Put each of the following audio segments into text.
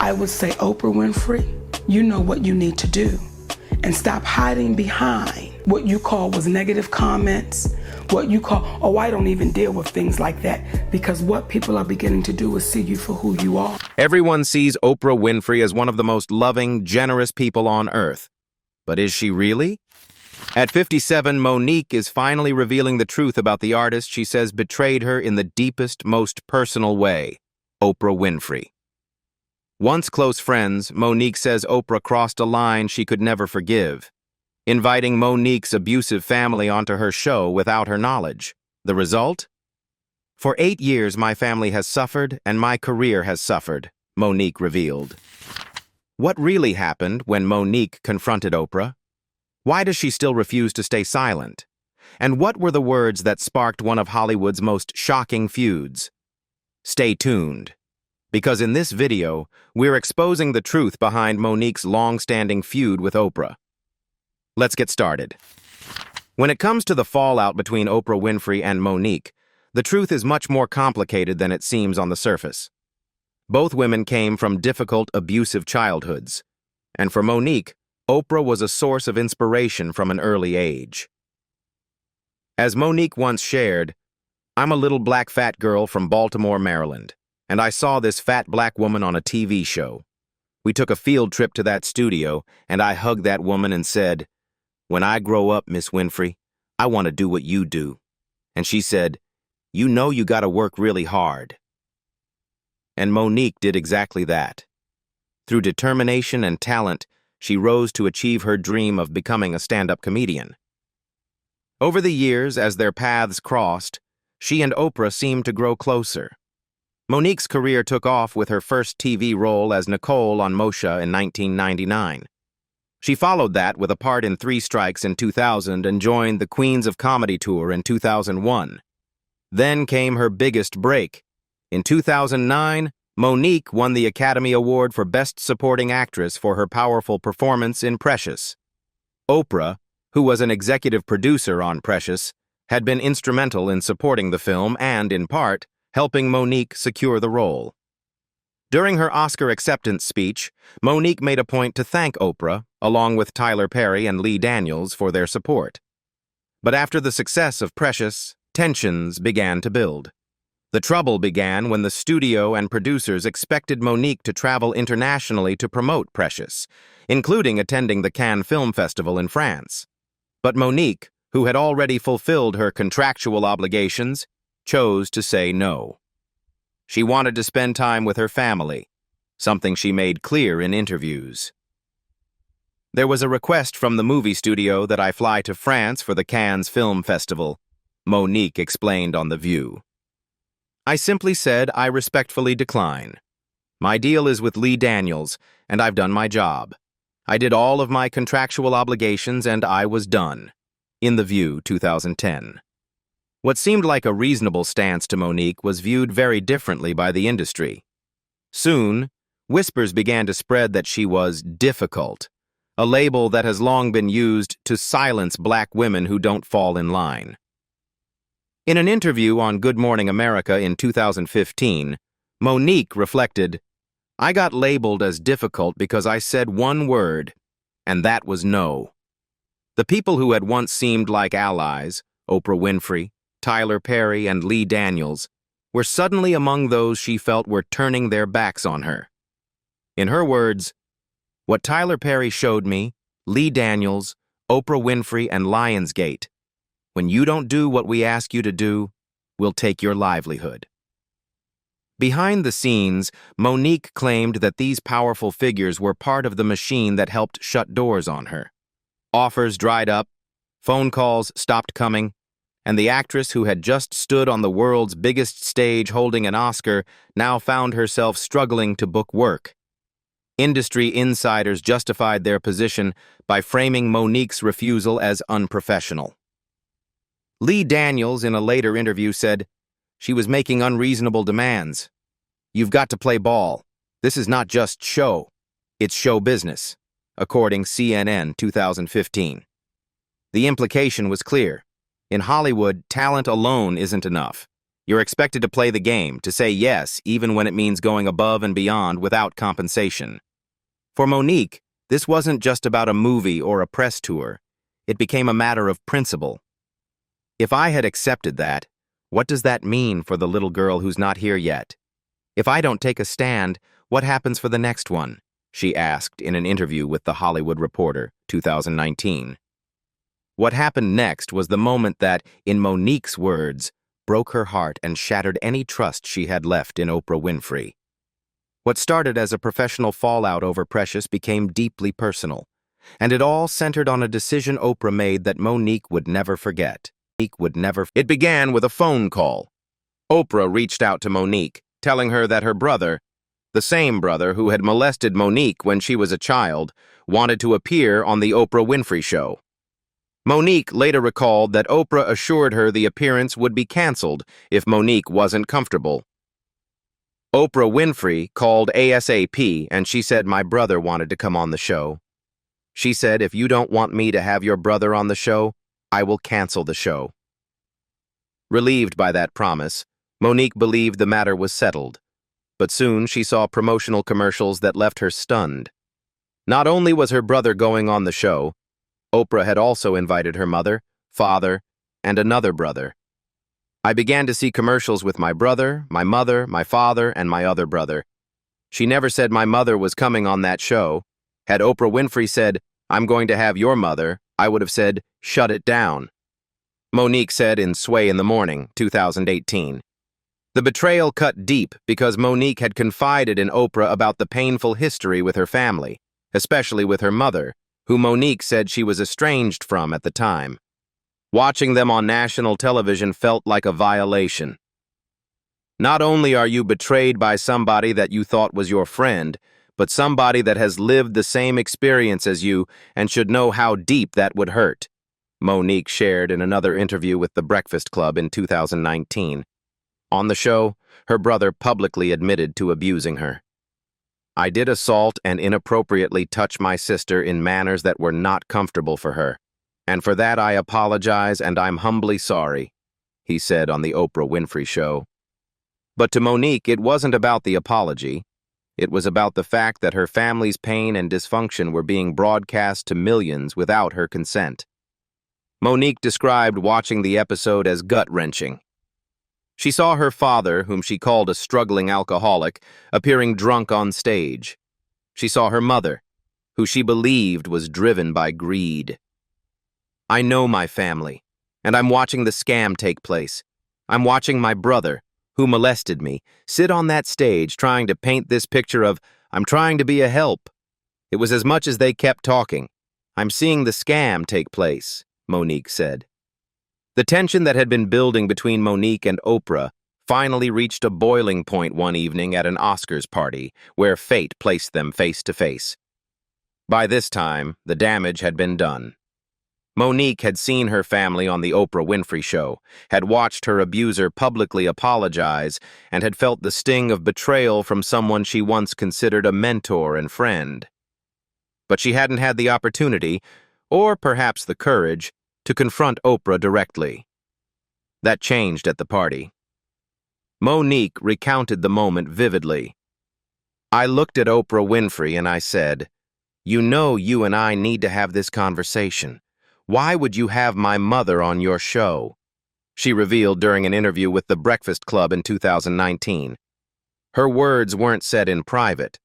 I would say, Oprah Winfrey, you know what you need to do. And stop hiding behind what you call was negative comments, what you call, oh, I don't even deal with things like that. Because what people are beginning to do is see you for who you are. Everyone sees Oprah Winfrey as one of the most loving, generous people on earth. But is she really? At 57, Monique is finally revealing the truth about the artist she says betrayed her in the deepest, most personal way, Oprah Winfrey. Once close friends, Monique says Oprah crossed a line she could never forgive, inviting Monique's abusive family onto her show without her knowledge. The result? For 8 years, my family has suffered and my career has suffered, Monique revealed. What really happened when Monique confronted Oprah? Why does she still refuse to stay silent? And what were the words that sparked one of Hollywood's most shocking feuds? Stay tuned, because in this video, we're exposing the truth behind Monique's long-standing feud with Oprah. Let's get started. When it comes to the fallout between Oprah Winfrey and Monique, the truth is much more complicated than it seems on the surface. Both women came from difficult, abusive childhoods, and for Monique, Oprah was a source of inspiration from an early age. As Monique once shared, "I'm a little black fat girl from Baltimore, Maryland, and I saw this fat black woman on a TV show. We took a field trip to that studio, and I hugged that woman and said, 'When I grow up, Miss Winfrey, I want to do what you do.' And she said, 'You know you got to work really hard.' And Monique did exactly that. Through determination and talent, she rose to achieve her dream of becoming a stand-up comedian. Over the years, as their paths crossed, she and Oprah seemed to grow closer. Monique's career took off with her first TV role as Nicole on Moshe in 1999. She followed that with a part in Three Strikes in 2000 and joined the Queens of Comedy Tour in 2001. Then came her biggest break. In 2009, Monique won the Academy Award for Best Supporting Actress for her powerful performance in Precious. Oprah, who was an executive producer on Precious, had been instrumental in supporting the film and, in part, helping Monique secure the role. During her Oscar acceptance speech, Monique made a point to thank Oprah, along with Tyler Perry and Lee Daniels, for their support. But after the success of Precious, tensions began to build. The trouble began when the studio and producers expected Monique to travel internationally to promote Precious, including attending the Cannes Film Festival in France. But Monique, who had already fulfilled her contractual obligations, chose to say no. She wanted to spend time with her family, something she made clear in interviews. "There was a request from the movie studio that I fly to France for the Cannes Film Festival," Monique explained on The View. "I simply said I respectfully decline. My deal is with Lee Daniels, and I've done my job. I did all of my contractual obligations and I was done." In The View, 2010. What seemed like a reasonable stance to Monique was viewed very differently by the industry. Soon, whispers began to spread that she was difficult, a label that has long been used to silence black women who don't fall in line. In an interview on Good Morning America in 2015, Monique reflected, "I got labeled as difficult because I said one word, and that was no." The people who had once seemed like allies, Oprah Winfrey, Tyler Perry, and Lee Daniels, were suddenly among those she felt were turning their backs on her. In her words, "What Tyler Perry showed me, Lee Daniels, Oprah Winfrey, and Lionsgate, when you don't do what we ask you to do, we'll take your livelihood." Behind the scenes, Monique claimed that these powerful figures were part of the machine that helped shut doors on her. Offers dried up, phone calls stopped coming, and the actress who had just stood on the world's biggest stage holding an Oscar now found herself struggling to book work. Industry insiders justified their position by framing Monique's refusal as unprofessional. Lee Daniels, in a later interview, said, "She was making unreasonable demands. You've got to play ball. This is not just show. It's show business," according CNN 2015. The implication was clear. In Hollywood, talent alone isn't enough. You're expected to play the game, to say yes, even when it means going above and beyond without compensation. For Monique, this wasn't just about a movie or a press tour. It became a matter of principle. If I had accepted that, what does that mean for the little girl who's not here yet? If I don't take a stand, what happens for the next one? She asked in an interview with The Hollywood Reporter, 2019. What happened next was the moment that, in Monique's words, broke her heart and shattered any trust she had left in Oprah Winfrey. What started as a professional fallout over Precious became deeply personal, and it all centered on a decision Oprah made that Monique would never forget. It began with a phone call. Oprah reached out to Monique, telling her that her brother, the same brother who had molested Monique when she was a child, wanted to appear on the Oprah Winfrey Show. Monique later recalled that Oprah assured her the appearance would be canceled if Monique wasn't comfortable. Oprah Winfrey called ASAP and she said, "My brother wanted to come on the show." She said, "If you don't want me to have your brother on the show, I will cancel the show." Relieved by that promise, Monique believed the matter was settled. But soon she saw promotional commercials that left her stunned. Not only was her brother going on the show, Oprah had also invited her mother, father, and another brother. "I began to see commercials with my brother, my mother, my father, and my other brother. She never said my mother was coming on that show. Had Oprah Winfrey said, 'I'm going to have your mother,' I would have said, 'Shut it down,'" Monique said in Sway in the Morning, 2018. The betrayal cut deep because Monique had confided in Oprah about the painful history with her family, especially with her mother, who Monique said she was estranged from at the time. Watching them on national television felt like a violation. Not only are you betrayed by somebody that you thought was your friend, but somebody that has lived the same experience as you and should know how deep that would hurt, Monique shared in another interview with The Breakfast Club in 2019. On the show, her brother publicly admitted to abusing her. "I did assault and inappropriately touch my sister in manners that were not comfortable for her. And for that I apologize and I'm humbly sorry," he said on the Oprah Winfrey Show. But to Monique, it wasn't about the apology. It was about the fact that her family's pain and dysfunction were being broadcast to millions without her consent. Monique described watching the episode as gut-wrenching. She saw her father, whom she called a struggling alcoholic, appearing drunk on stage. She saw her mother, who she believed was driven by greed. "I know my family, and I'm watching the scam take place. I'm watching my brother, who molested me, sit on that stage trying to paint this picture of, 'I'm trying to be a help.' It was as much as they kept talking. I'm seeing the scam take place," Monique said. The tension that had been building between Monique and Oprah finally reached a boiling point one evening at an Oscars party, where fate placed them face to face. By this time, the damage had been done. Monique had seen her family on the Oprah Winfrey Show, had watched her abuser publicly apologize, and had felt the sting of betrayal from someone she once considered a mentor and friend. But she hadn't had the opportunity, or perhaps the courage, to confront Oprah directly. That changed at the party. Monique recounted the moment vividly. "I looked at Oprah Winfrey and I said, 'You know you and I need to have this conversation. Why would you have my mother on your show?' she revealed during an interview with The Breakfast Club in 2019. Her words weren't said in private.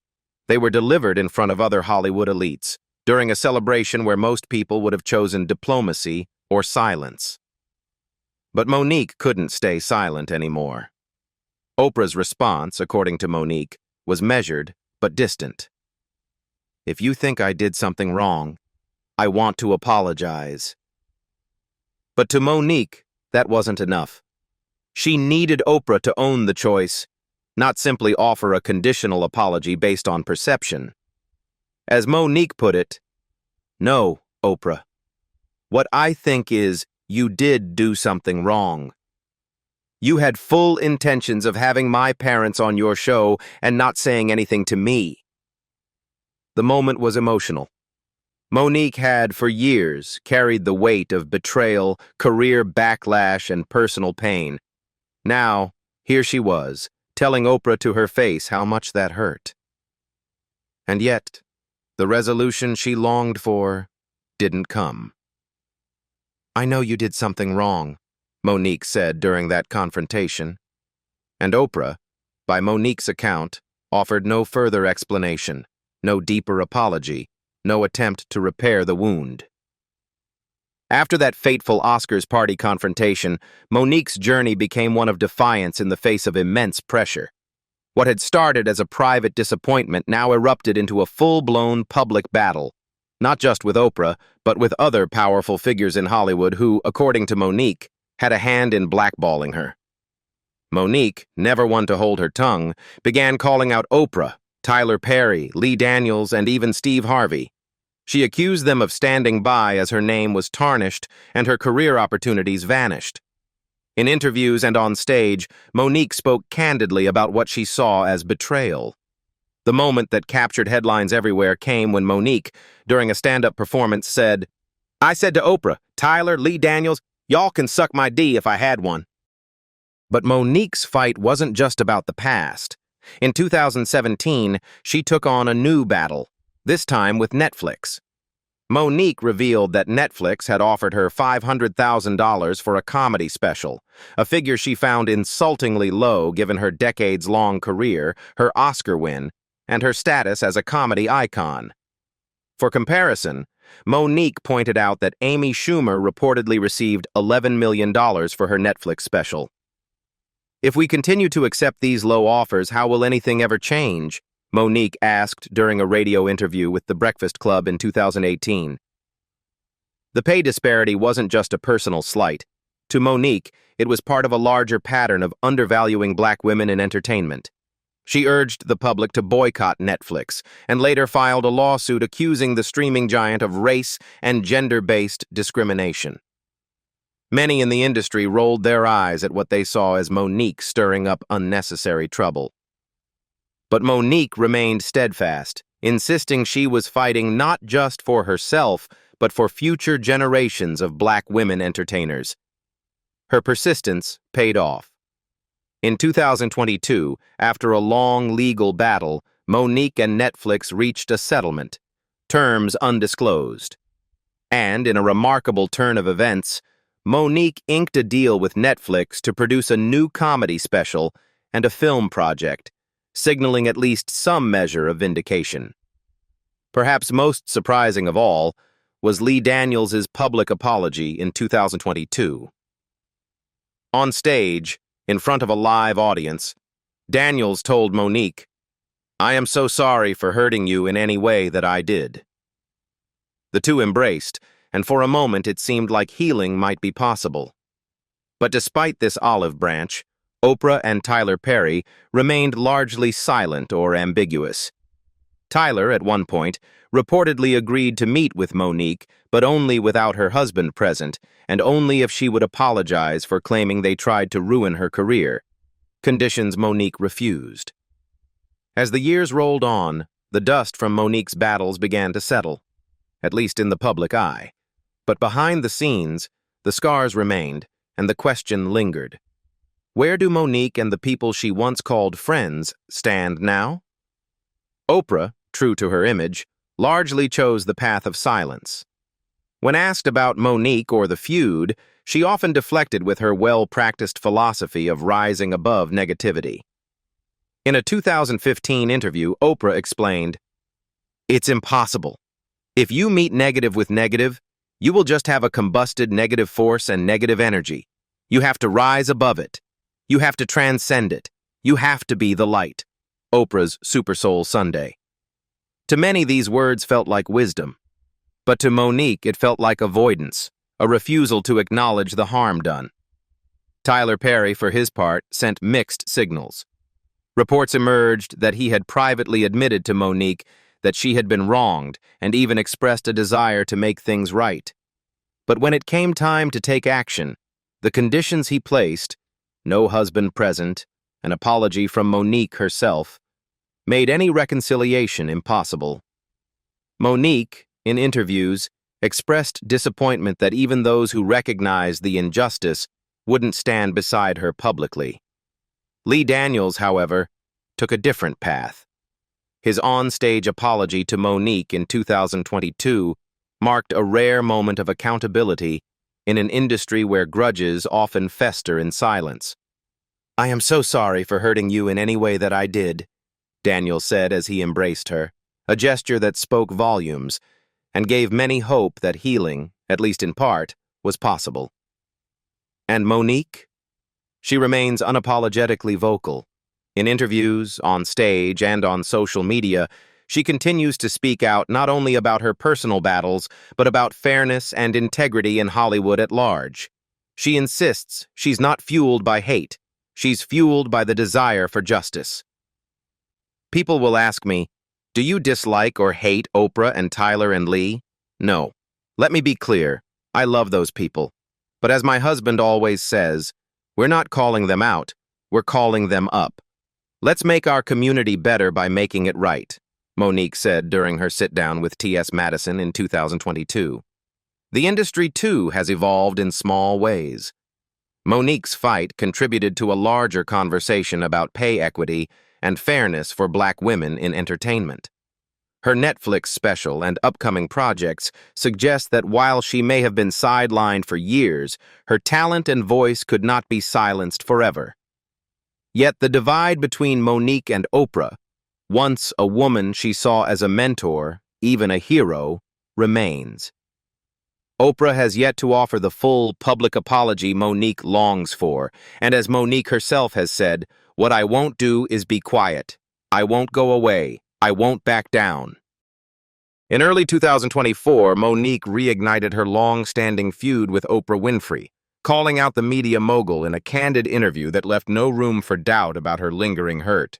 They were delivered in front of other Hollywood elites, during a celebration where most people would have chosen diplomacy or silence. But Monique couldn't stay silent anymore. Oprah's response, according to Monique, was measured but distant. "If you think I did something wrong, I want to apologize." But to Monique, that wasn't enough. She needed Oprah to own the choice, not simply offer a conditional apology based on perception. As Monique put it, "No, Oprah. What I think is, you did do something wrong. You had full intentions of having my parents on your show and not saying anything to me." The moment was emotional. Monique had, for years, carried the weight of betrayal, career backlash, and personal pain. Now, here she was, telling Oprah to her face how much that hurt. And yet, the resolution she longed for didn't come. "I know you did something wrong," Monique said during that confrontation. And Oprah, by Monique's account, offered no further explanation, no deeper apology, no attempt to repair the wound. After that fateful Oscars party confrontation, Monique's journey became one of defiance in the face of immense pressure. What had started as a private disappointment now erupted into a full-blown public battle, not just with Oprah, but with other powerful figures in Hollywood who, according to Monique, had a hand in blackballing her. Monique, never one to hold her tongue, began calling out Oprah, Tyler Perry, Lee Daniels, and even Steve Harvey. She accused them of standing by as her name was tarnished and her career opportunities vanished. In interviews and on stage, Monique spoke candidly about what she saw as betrayal. The moment that captured headlines everywhere came when Monique, during a stand-up performance, said, "I said to Oprah, Tyler, Lee Daniels, y'all can suck my D if I had one." But Monique's fight wasn't just about the past. In 2017, she took on a new battle, this time with Netflix. Monique revealed that Netflix had offered her $500,000 for a comedy special, a figure she found insultingly low given her decades-long career, her Oscar win, and her status as a comedy icon. For comparison, Monique pointed out that Amy Schumer reportedly received $11 million for her Netflix special. "If we continue to accept these low offers, how will anything ever change?" Monique asked during a radio interview with The Breakfast Club in 2018. The pay disparity wasn't just a personal slight. To Monique, it was part of a larger pattern of undervaluing black women in entertainment. She urged the public to boycott Netflix and later filed a lawsuit accusing the streaming giant of race and gender-based discrimination. Many in the industry rolled their eyes at what they saw as Monique stirring up unnecessary trouble. But Monique remained steadfast, insisting she was fighting not just for herself, but for future generations of black women entertainers. Her persistence paid off. In 2022, after a long legal battle, Monique and Netflix reached a settlement, terms undisclosed. And in a remarkable turn of events, Monique inked a deal with Netflix to produce a new comedy special and a film project, signaling at least some measure of vindication. Perhaps most surprising of all was Lee Daniels' public apology in 2022. On stage, in front of a live audience, Daniels told Monique, "I am so sorry for hurting you in any way that I did." The two embraced, and for a moment it seemed like healing might be possible. But despite this olive branch, Oprah and Tyler Perry remained largely silent or ambiguous. Tyler, at one point, reportedly agreed to meet with Monique, but only without her husband present, and only if she would apologize for claiming they tried to ruin her career, conditions Monique refused. As the years rolled on, the dust from Monique's battles began to settle, at least in the public eye. But behind the scenes, the scars remained, and the question lingered. Where do Monique and the people she once called friends stand now? Oprah, true to her image, largely chose the path of silence. When asked about Monique or the feud, she often deflected with her well-practiced philosophy of rising above negativity. In a 2015 interview, Oprah explained, "It's impossible. If you meet negative with negative, you will just have a combusted negative force and negative energy. You have to rise above it. You have to transcend it. You have to be the light." Oprah's Super Soul Sunday. To many, these words felt like wisdom. But to Monique, it felt like avoidance, a refusal to acknowledge the harm done. Tyler Perry, for his part, sent mixed signals. Reports emerged that he had privately admitted to Monique that she had been wronged and even expressed a desire to make things right. But when it came time to take action, the conditions he placed, no husband present, an apology from Monique herself, made any reconciliation impossible. Monique, in interviews, expressed disappointment that even those who recognized the injustice wouldn't stand beside her publicly. Lee Daniels, however, took a different path. His on-stage apology to Monique in 2022 marked a rare moment of accountability in an industry where grudges often fester in silence. "I am so sorry for hurting you in any way that I did," Daniels said as he embraced her, a gesture that spoke volumes and gave many hope that healing, at least in part, was possible. And Monique? She remains unapologetically vocal. In interviews, on stage, and on social media, she continues to speak out not only about her personal battles, but about fairness and integrity in Hollywood at large. She insists she's not fueled by hate. She's fueled by the desire for justice. People will ask me, do you dislike or hate Oprah and Tyler and Lee? No. Let me be clear. I love those people. But as my husband always says, we're not calling them out, we're calling them up. Let's make our community better by making it right, Monique said during her sit-down with T.S. Madison in 2022. The industry, too, has evolved in small ways. Monique's fight contributed to a larger conversation about pay equity and fairness for Black women in entertainment. Her Netflix special and upcoming projects suggest that while she may have been sidelined for years, her talent and voice could not be silenced forever. Yet the divide between Monique and Oprah, once a woman she saw as a mentor, even a hero, remains. Oprah has yet to offer the full public apology Monique longs for, and as Monique herself has said, "What I won't do is be quiet. I won't go away. I won't back down." In early 2024, Monique reignited her long-standing feud with Oprah Winfrey, calling out the media mogul in a candid interview that left no room for doubt about her lingering hurt.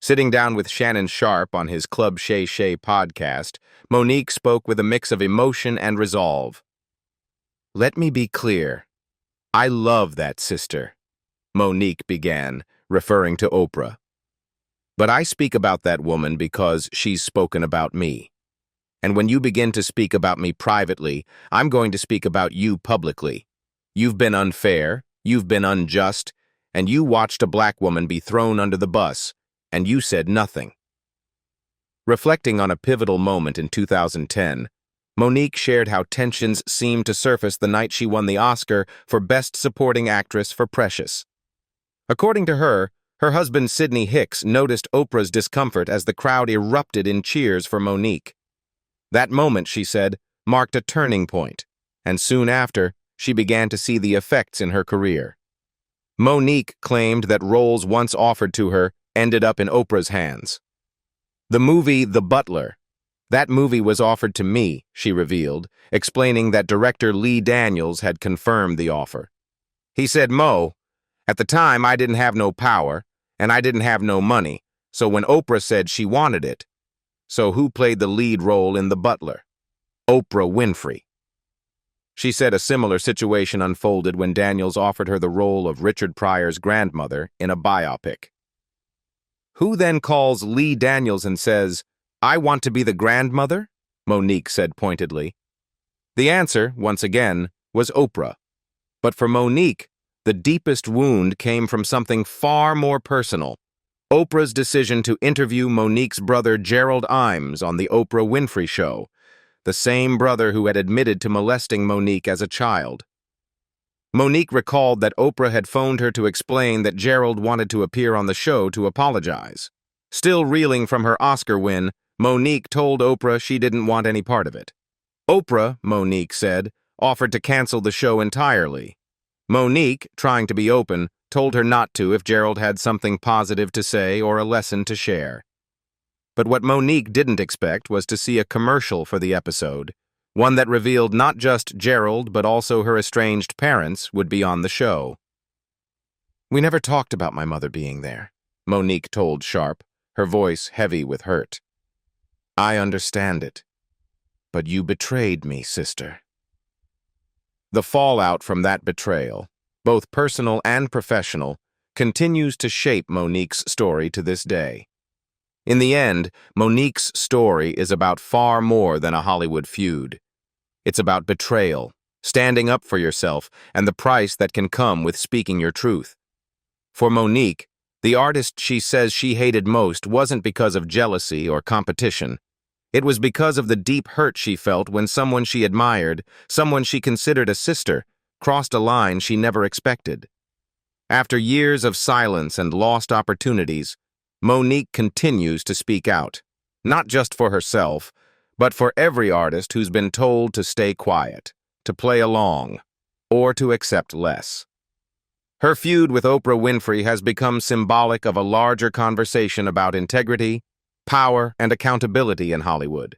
Sitting down with Shannon Sharpe on his Club Shay Shay podcast, Monique spoke with a mix of emotion and resolve. "Let me be clear. I love that sister," Monique began, referring to Oprah. "But I speak about that woman because she's spoken about me. And when you begin to speak about me privately, I'm going to speak about you publicly. You've been unfair, you've been unjust, and you watched a Black woman be thrown under the bus, and you said nothing." Reflecting on a pivotal moment in 2010, Monique shared how tensions seemed to surface the night she won the Oscar for Best Supporting Actress for Precious. According to her, her husband Sidney Hicks noticed Oprah's discomfort as the crowd erupted in cheers for Monique. That moment, she said, marked a turning point, and soon after, she began to see the effects in her career. Monique claimed that roles once offered to her ended up in Oprah's hands. The movie The Butler. That movie was offered to me, she revealed, explaining that director Lee Daniels had confirmed the offer. He said, "Mo, at the time I didn't have no power, and I didn't have no money, so when Oprah said she wanted it, so who played the lead role in The Butler? Oprah Winfrey." She said a similar situation unfolded when Daniels offered her the role of Richard Pryor's grandmother in a biopic. Who then calls Lee Daniels and says, "I want to be the grandmother?" Monique said pointedly. The answer, once again, was Oprah. But for Monique, the deepest wound came from something far more personal. Oprah's decision to interview Monique's brother Gerald Imes on the Oprah Winfrey Show, the same brother who had admitted to molesting Monique as a child. Monique recalled that Oprah had phoned her to explain that Gerald wanted to appear on the show to apologize. Still reeling from her Oscar win, Monique told Oprah she didn't want any part of it. Oprah, Monique said, offered to cancel the show entirely. Monique, trying to be open, told her not to if Gerald had something positive to say or a lesson to share. But what Monique didn't expect was to see a commercial for the episode, one that revealed not just Gerald but also her estranged parents would be on the show. "We never talked about my mother being there," Monique told Sharpe, her voice heavy with hurt. "I understand it. But you betrayed me, sister." The fallout from that betrayal, both personal and professional, continues to shape Monique's story to this day. In the end, Monique's story is about far more than a Hollywood feud. It's about betrayal, standing up for yourself, and the price that can come with speaking your truth. For Monique, the artist she says she hated most wasn't because of jealousy or competition. It was because of the deep hurt she felt when someone she admired, someone she considered a sister, crossed a line she never expected. After years of silence and lost opportunities, Monique continues to speak out, not just for herself, but for every artist who's been told to stay quiet, to play along, or to accept less. Her feud with Oprah Winfrey has become symbolic of a larger conversation about integrity, power, and accountability in Hollywood.